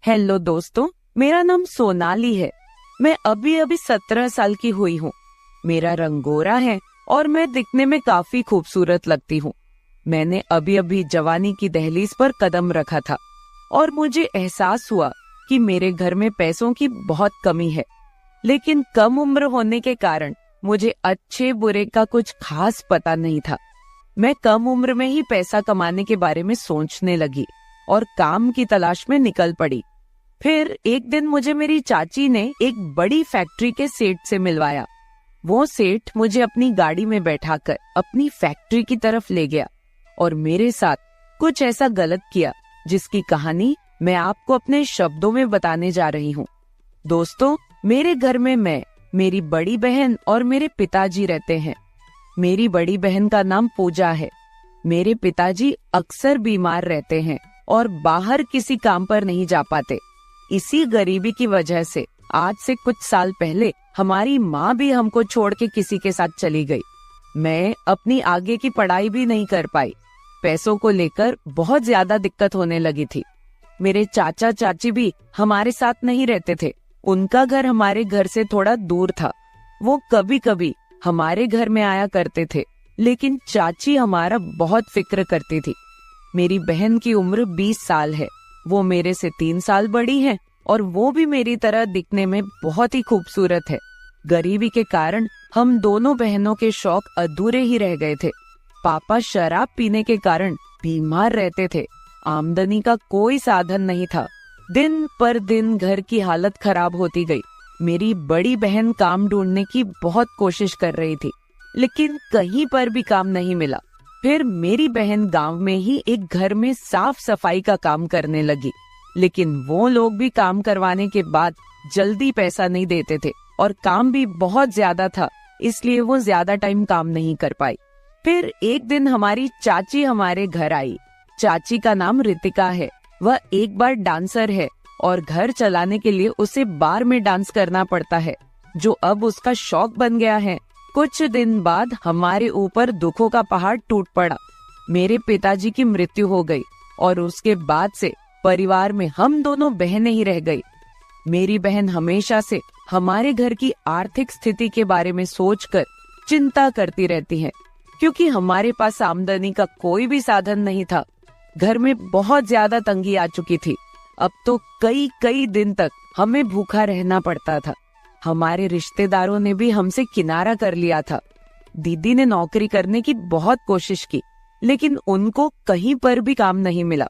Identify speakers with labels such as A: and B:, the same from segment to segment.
A: Hello दोस्तों, मेरा नाम सोनाली है। मैं अभी अभी 17 साल की हुई हूँ। मेरा रंग गोरा है और मैं दिखने में काफी खूबसूरत लगती हूँ। मैंने अभी अभी जवानी की दहलीज पर कदम रखा था और मुझे एहसास हुआ कि मेरे घर में पैसों की बहुत कमी है। लेकिन कम उम्र होने के कारण मुझे अच्छे बुरे का कुछ खास पता नहीं था। मैं कम उम्र में ही पैसा कमाने के बारे में सोचने लगी और काम की तलाश में निकल पड़ी। फिर एक दिन मुझे मेरी चाची ने एक बड़ी फैक्ट्री के सेठ से मिलवाया। वो सेठ मुझे अपनी गाड़ी में बैठाकर अपनी फैक्ट्री की तरफ ले गया और मेरे साथ कुछ ऐसा गलत किया जिसकी कहानी मैं आपको अपने शब्दों में बताने जा रही हूँ। दोस्तों, मेरे घर में मैं, मेरी बड़ी बहन और मेरे पिताजी रहते हैं। मेरी बड़ी बहन का नाम पूजा है। मेरे पिताजी अक्सर बीमार रहते हैं और बाहर किसी काम पर नहीं जा पाते। इसी गरीबी की वजह से आज से कुछ साल पहले हमारी माँ भी हमको छोड़ के किसी के साथ चली गई। मैं अपनी आगे की पढ़ाई भी नहीं कर पाई। पैसों को लेकर बहुत ज्यादा दिक्कत होने लगी थी। मेरे चाचा चाची भी हमारे साथ नहीं रहते थे। उनका घर हमारे घर से थोड़ा दूर था। वो कभी कभी हमारे घर में आया करते थे, लेकिन चाची हमारा बहुत फिक्र करती थी। मेरी बहन की उम्र 20 साल है। वो मेरे से 3 साल बड़ी है और वो भी मेरी तरह दिखने में बहुत ही खूबसूरत है। गरीबी के कारण हम दोनों बहनों के शौक अधूरे ही रह गए थे। पापा शराब पीने के कारण बीमार रहते थे। आमदनी का कोई साधन नहीं था। दिन पर दिन घर की हालत खराब होती गई। मेरी बड़ी बहन काम ढूंढने की बहुत कोशिश कर रही थी, लेकिन कहीं पर भी काम नहीं मिला। फिर मेरी बहन गांव में ही एक घर में साफ सफाई का काम करने लगी, लेकिन वो लोग भी काम करवाने के बाद जल्दी पैसा नहीं देते थे और काम भी बहुत ज्यादा था, इसलिए वो ज्यादा टाइम काम नहीं कर पाई। फिर एक दिन हमारी चाची हमारे घर आई। चाची का नाम रितिका है। वह एक बार डांसर है और घर चलाने के लिए उसे बार में डांस करना पड़ता है, जो अब उसका शौक बन गया है। कुछ दिन बाद हमारे ऊपर दुखों का पहाड़ टूट पड़ा। मेरे पिताजी की मृत्यु हो गई और उसके बाद से परिवार में हम दोनों बहनें ही रह गई। मेरी बहन हमेशा से हमारे घर की आर्थिक स्थिति के बारे में सोचकर चिंता करती रहती है, क्योंकि हमारे पास आमदनी का कोई भी साधन नहीं था। घर में बहुत ज्यादा तंगी आ चुकी थी। अब तो कई कई दिन तक हमें भूखा रहना पड़ता था। हमारे रिश्तेदारों ने भी हमसे किनारा कर लिया था। दीदी ने नौकरी करने की बहुत कोशिश की, लेकिन उनको कहीं पर भी काम नहीं मिला।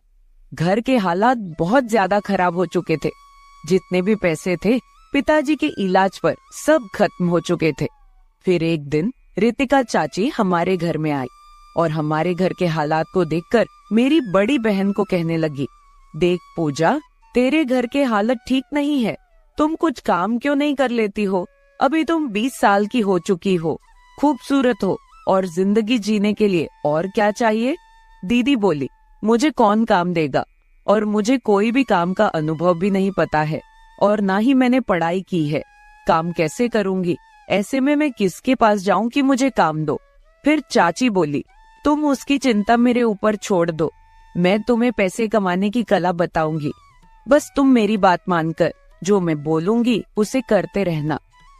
A: घर के हालात बहुत ज्यादा खराब हो चुके थे। जितने भी पैसे थे पिताजी के इलाज पर सब खत्म हो चुके थे। फिर एक दिन रितिका चाची हमारे घर में आई और हमारे घर के हालात को देखकर मेरी बड़ी बहन को कहने लगी, देख पूजा, तेरे घर के हालत ठीक नहीं है। तुम कुछ काम क्यों नहीं कर लेती हो? अभी तुम 20 साल की हो चुकी हो, खूबसूरत हो और जिंदगी जीने के लिए और क्या चाहिए? दीदी बोली, मुझे कौन काम देगा और मुझे कोई भी काम का अनुभव भी नहीं पता है और ना ही मैंने पढ़ाई की है। काम कैसे करूंगी? ऐसे में मैं किसके पास जाऊं कि मुझे काम दो? फिर चाची बोली, तुम उसकी चिंता मेरे ऊपर छोड़ दो। मैं तुम्हें पैसे कमाने की कला बताऊंगी। बस तुम मेरी बात मानकर जो मैं बोलूंगी उसे करते रहना।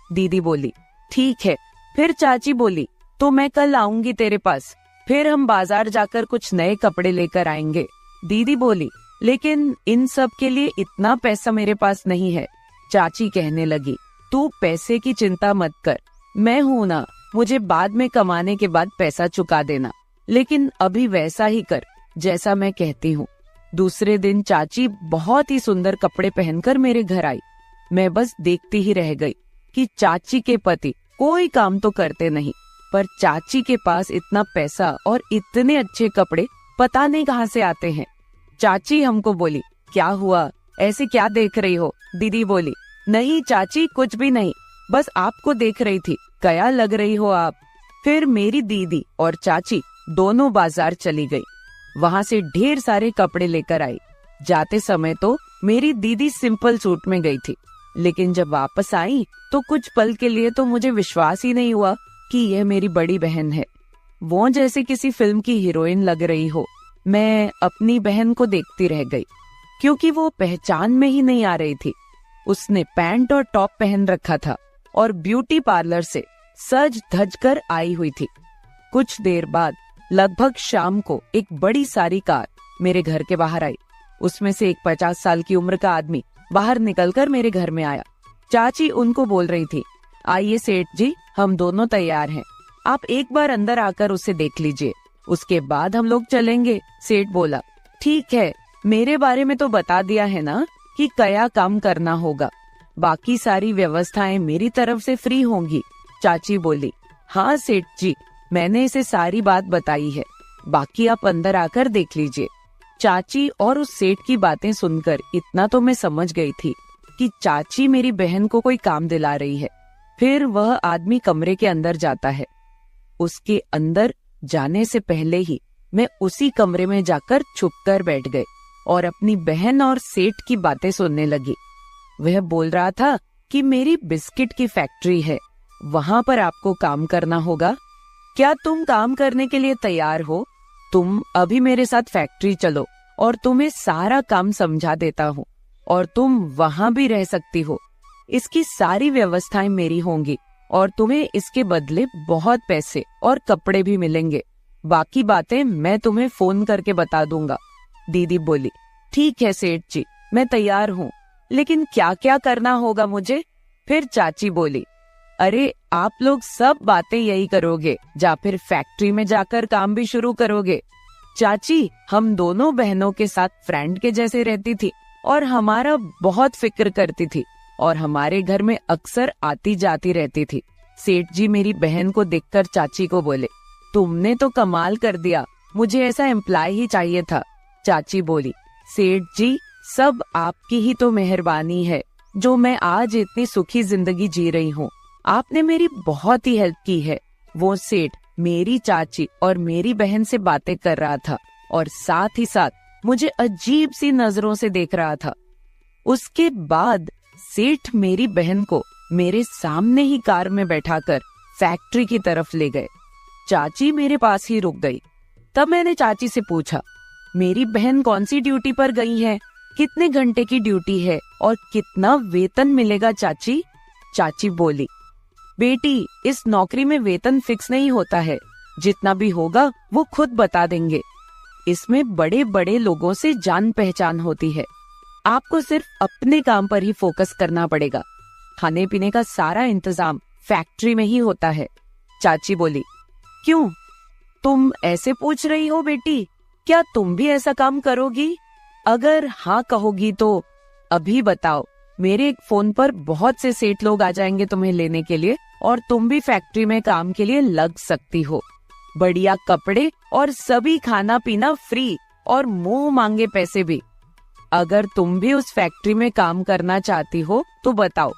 A: दीदी बोली, ठीक है। फिर चाची बोली, तो मैं कल आऊंगी तेरे पास, फिर हम बाजार जाकर कुछ नए कपड़े लेकर आएंगे। दीदी बोली, लेकिन इन सब के लिए इतना पैसा मेरे पास नहीं है। चाची कहने लगी, तू पैसे की चिंता मत कर, मैं हूं ना, मुझे बाद में कमाने के बाद पैसा चुका देना, लेकिन अभी वैसा ही कर जैसा मैं कहती हूँ। दूसरे दिन चाची बहुत ही सुंदर कपड़े पहनकर मेरे घर आई। मैं बस देखती ही रह गई कि चाची के पति कोई काम तो करते नहीं, पर चाची के पास इतना पैसा और इतने अच्छे कपड़े पता नहीं कहाँ से आते हैं। चाची हमको बोली, क्या हुआ, ऐसे क्या देख रही हो? दीदी बोली, नहीं चाची, कुछ भी नहीं, बस आपको देख रही थी, क्या लग रही हो आप। फिर मेरी दीदी और चाची दोनों बाजार चली गई। वहाँ से ढेर सारे कपड़े लेकर आई। जाते समय तो मेरी दीदी सिंपल सूट में गई थी, लेकिन जब वापस आई तो कुछ पल के लिए तो मुझे विश्वास ही नहीं हुआ कि यह मेरी बड़ी बहन है। वो जैसे किसी फिल्म की हीरोइन लग रही हो। मैं अपनी बहन को देखती रह गई, क्योंकि वो पहचान में ही नहीं आ रही थी। उसने पैंट और टॉप पहन रखा था और ब्यूटी पार्लर से सज धज कर आई हुई थी। कुछ देर बाद लगभग शाम को एक बड़ी सारी कार मेरे घर के बाहर आई। उसमें से एक 50 साल की उम्र का आदमी बाहर निकलकर मेरे घर में आया। चाची उनको बोल रही थी, आइए सेठ जी, हम दोनों तैयार हैं, आप एक बार अंदर आकर उसे देख लीजिए, उसके बाद हम लोग चलेंगे। सेठ बोला, ठीक है, मेरे बारे में तो बता दिया है ना कि क्या काम करना होगा, बाकी सारी व्यवस्थाएं मेरी तरफ से फ्री होंगी। चाची बोली, हाँ सेठ जी, मैंने इसे सारी बात बताई है, बाकी आप अंदर आकर देख लीजिए। चाची और उस सेठ की बातें सुनकर इतना तो मैं समझ गई थी कि चाची मेरी बहन को कोई काम दिला रही है। फिर वह आदमी कमरे के अंदर जाता है। उसके अंदर जाने से पहले ही मैं उसी कमरे में जाकर छुपकर बैठ गई और अपनी बहन और सेठ की बातें सुनने लगी। वह बोल रहा था कि मेरी बिस्किट की फैक्ट्री है, वहां पर आपको काम करना होगा। क्या तुम काम करने के लिए तैयार हो? तुम अभी मेरे साथ फैक्ट्री चलो और तुम्हें सारा काम समझा देता हूँ और तुम वहां भी रह सकती हो। इसकी सारी व्यवस्थाएं मेरी होंगी और तुम्हें इसके बदले बहुत पैसे और कपड़े भी मिलेंगे। बाकी बातें मैं तुम्हें फोन करके बता दूंगा। दीदी बोली, ठीक है सेठ जी, मैं तैयार हूँ, लेकिन क्या क्या करना होगा मुझे? फिर चाची बोली, अरे आप लोग सब बातें यही करोगे या फिर फैक्ट्री में जाकर काम भी शुरू करोगे? चाची हम दोनों बहनों के साथ फ्रेंड के जैसे रहती थी और हमारा बहुत फिक्र करती थी और हमारे घर में अक्सर आती जाती रहती थी। सेठ जी मेरी बहन को देखकर चाची को बोले, तुमने तो कमाल कर दिया, मुझे ऐसा एम्प्लॉय ही चाहिए था। चाची बोली, सेठ जी सब आपकी ही तो मेहरबानी है जो मैं आज इतनी सुखी जिंदगी जी रही हूँ। आपने मेरी बहुत ही हेल्प की है। वो सेठ मेरी चाची और मेरी बहन से बातें कर रहा था और साथ ही साथ मुझे अजीब सी नजरों से देख रहा था। उसके बाद सेठ मेरी बहन को मेरे सामने ही कार में बैठाकर फैक्ट्री की तरफ ले गए। चाची मेरे पास ही रुक गई। तब मैंने चाची से पूछा, मेरी बहन कौन सी ड्यूटी पर गई है, कितने घंटे की ड्यूटी है और कितना वेतन मिलेगा चाची? चाची बोली, बेटी इस नौकरी में वेतन फिक्स नहीं होता है, जितना भी होगा वो खुद बता देंगे। इसमें बड़े बड़े लोगों से जान पहचान होती है, आपको सिर्फ अपने काम पर ही फोकस करना पड़ेगा। खाने पीने का सारा इंतजाम फैक्ट्री में ही होता है। चाची बोली, क्यों तुम ऐसे पूछ रही हो बेटी, क्या तुम भी ऐसा काम करोगी? अगर हाँ कहोगी तो अभी बताओ, मेरे एक फोन पर बहुत से सेठ लोग आ जाएंगे तुम्हें लेने के लिए और तुम भी फैक्ट्री में काम के लिए लग सकती हो। बढ़िया कपड़े और सभी खाना पीना फ्री और मुंह मांगे पैसे भी। अगर तुम भी उस फैक्ट्री में काम करना चाहती हो तो बताओ,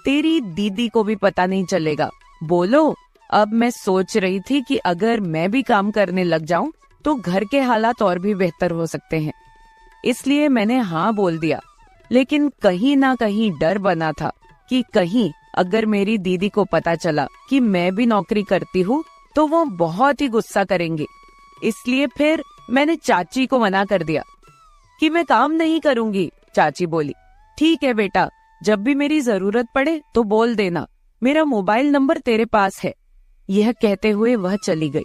A: तेरी दीदी को भी पता नहीं चलेगा। बोलो। अब मैं सोच रही थी कि अगर मैं भी काम करने लग जाऊं तो घर के हालात और भी बेहतर हो सकते हैं, इसलिए मैंने हाँ बोल दिया। लेकिन कहीं ना कहीं डर बना था कि कहीं अगर मेरी दीदी को पता चला कि मैं भी नौकरी करती हूँ तो वो बहुत ही गुस्सा करेंगी। इसलिए फिर मैंने चाची को मना कर दिया कि मैं काम नहीं करूंगी। चाची बोली, ठीक है बेटा, जब भी मेरी जरूरत पड़े तो बोल देना, मेरा मोबाइल नंबर तेरे पास है। यह कहते हुए वह चली गई।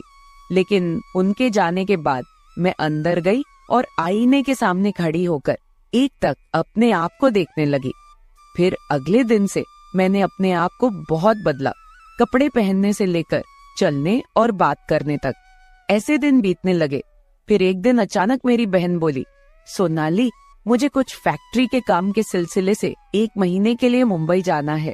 A: लेकिन उनके जाने के बाद मैं अंदर गई और आईने के सामने खड़ी होकर एक तक अपने आप को देखने लगी। फिर अगले दिन से मैंने अपने आप को बहुत बदला, कपड़े पहनने से लेकर चलने और बात करने तक। ऐसे दिन बीतने लगे। फिर एक दिन अचानक मेरी बहन बोली, सोनाली, मुझे कुछ फैक्ट्री के काम के सिलसिले से 1 महीने के लिए मुंबई जाना है।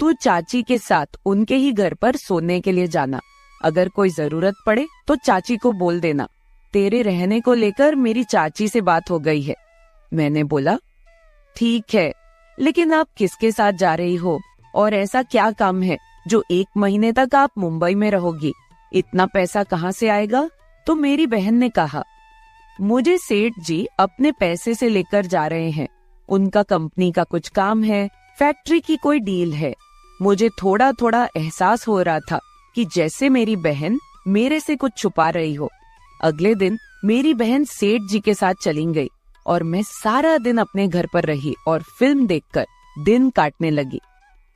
A: तू चाची के साथ उनके ही घर पर सोने के लिए जाना। अगर कोई जरूरत पड़े तो चाची को बोल देना। तेरे रहने को लेकर मेरी चाची से बात हो गई है। मैंने बोला, ठीक है, लेकिन आप किसके साथ जा रही हो और ऐसा क्या काम है जो 1 महीने तक आप मुंबई में रहोगी? इतना पैसा कहाँ से आएगा? तो मेरी बहन ने कहा, मुझे सेठ जी अपने पैसे से लेकर जा रहे हैं। उनका कंपनी का कुछ काम है, फैक्ट्री की कोई डील है। मुझे थोड़ा थोड़ा एहसास हो रहा था कि जैसे मेरी बहन मेरे से कुछ छुपा रही हो। अगले दिन मेरी बहन सेठ जी के साथ चली गई और मैं सारा दिन अपने घर पर रही और फिल्म देखकर दिन काटने लगी।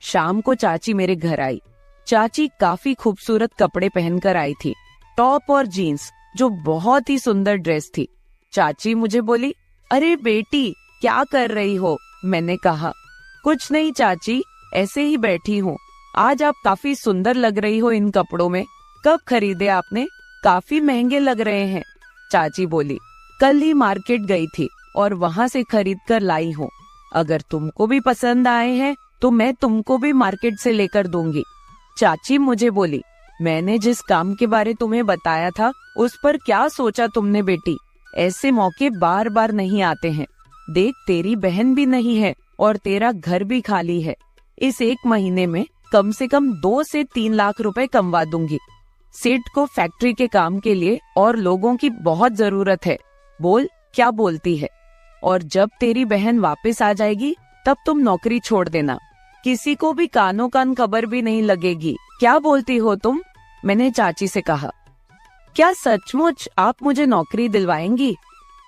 A: शाम को चाची मेरे घर आई। चाची काफी खूबसूरत कपड़े पहनकर आई थी, टॉप और जीन्स, जो बहुत ही सुंदर ड्रेस थी। चाची मुझे बोली, अरे बेटी क्या कर रही हो? मैंने कहा, कुछ नहीं चाची, ऐसे ही बैठी हूँ। आज आप काफी सुंदर लग रही हो इन कपड़ों में। कब खरीदे आपने? काफी महंगे लग रहे हैं। चाची बोली, कल ही मार्केट गई थी और वहाँ से खरीद कर लाई हूँ। अगर तुमको भी पसंद आए हैं तो मैं तुमको भी मार्केट से लेकर दूंगी। चाची मुझे बोली, मैंने जिस काम के बारे तुम्हें बताया था उस पर क्या सोचा तुमने बेटी? ऐसे मौके बार बार नहीं आते हैं। देख, तेरी बहन भी नहीं है और तेरा घर भी खाली है। इस 1 महीने में कम से कम 2 से 3 लाख रुपए कमवा दूंगी। सेठ को फैक्ट्री के काम के लिए और लोगों की बहुत जरूरत है। बोल, क्या बोलती है? और जब तेरी बहन वापस आ जाएगी तब तुम नौकरी छोड़ देना। किसी को भी कानों कान खबर भी नहीं लगेगी। क्या बोलती हो तुम? मैंने चाची से कहा। क्या सचमुच आप मुझे नौकरी दिलवाएंगी?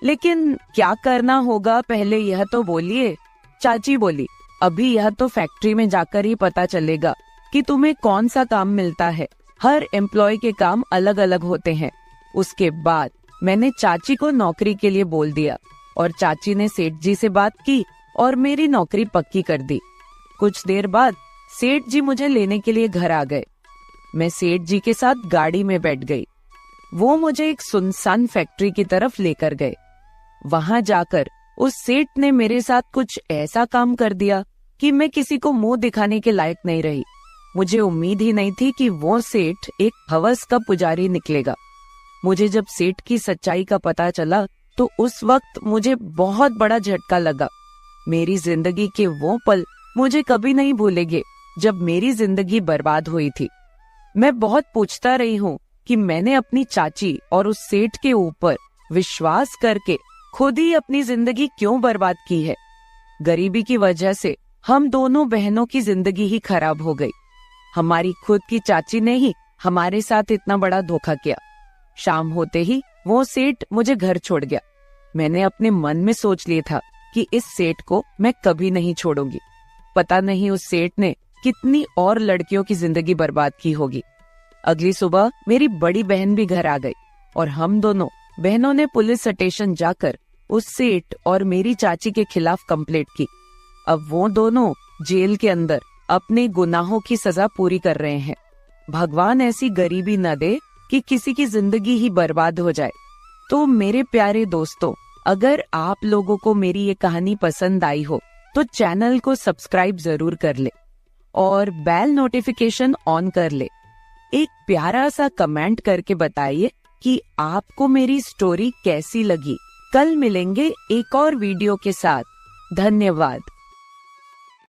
A: लेकिन क्या करना होगा पहले यह तो बोलिए। चाची बोली, अभी यह तो फैक्ट्री में जाकर ही पता चलेगा कि तुम्हें कौन सा काम मिलता है। हर एम्प्लॉय के काम अलग अलग होते हैं। उसके बाद मैंने चाची को नौकरी के लिए बोल दिया और चाची ने सेठ जी से बात की और मेरी नौकरी पक्की कर दी। कुछ देर बाद सेठ जी मुझे लेने के लिए घर आ गए। मैं सेठ जी के साथ गाड़ी में बैठ गई। वो मुझे एक सुनसान फैक्ट्री की तरफ लेकर गए। वहां जाकर उस सेठ ने मेरे साथ कुछ ऐसा काम कर दिया कि मैं किसी को मुंह दिखाने के लायक नहीं रही। मुझे उम्मीद ही नहीं थी कि वो सेठ एक हवस का पुजारी निकलेगा। मुझे जब सेठ की सच्चाई का पता चला तो उस वक्त मुझे बहुत बड़ा झटका लगा। मेरी जिंदगी के वो पल मुझे कभी नहीं भूलेंगे जब मेरी जिंदगी बर्बाद हुई थी। मैं बहुत पूछता रही हूँ कि मैंने अपनी चाची और उस सेठ के ऊपर विश्वास करके खुद ही अपनी जिंदगी क्यों बर्बाद की है। गरीबी की वजह से हम दोनों बहनों की जिंदगी ही खराब हो गई। हमारी खुद की चाची ने ही हमारे साथ इतना बड़ा धोखा किया। शाम होते ही वो सेठ मुझे घर छोड़ गया। मैंने अपने मन में सोच लिया था कि इस सेठ को मैं कभी नहीं छोड़ूंगी। पता नहीं उस सेठ ने कितनी और लड़कियों की जिंदगी बर्बाद की होगी। अगली सुबह मेरी बड़ी बहन भी घर आ गई और हम दोनों बहनों ने पुलिस स्टेशन जाकर उस सेठ और मेरी चाची के खिलाफ कंप्लेंट की। अब वो दोनों जेल के अंदर अपने गुनाहों की सजा पूरी कर रहे हैं। भगवान ऐसी गरीबी न दे कि किसी की जिंदगी ही बर्बाद हो जाए। तो मेरे प्यारे दोस्तों, अगर आप लोगों को मेरी ये कहानी पसंद आई हो तो चैनल को सब्सक्राइब जरूर कर ले और बेल नोटिफिकेशन ऑन कर ले। एक प्यारा सा कमेंट करके बताइए कि आपको मेरी स्टोरी कैसी लगी। कल मिलेंगे एक और वीडियो के साथ। धन्यवाद।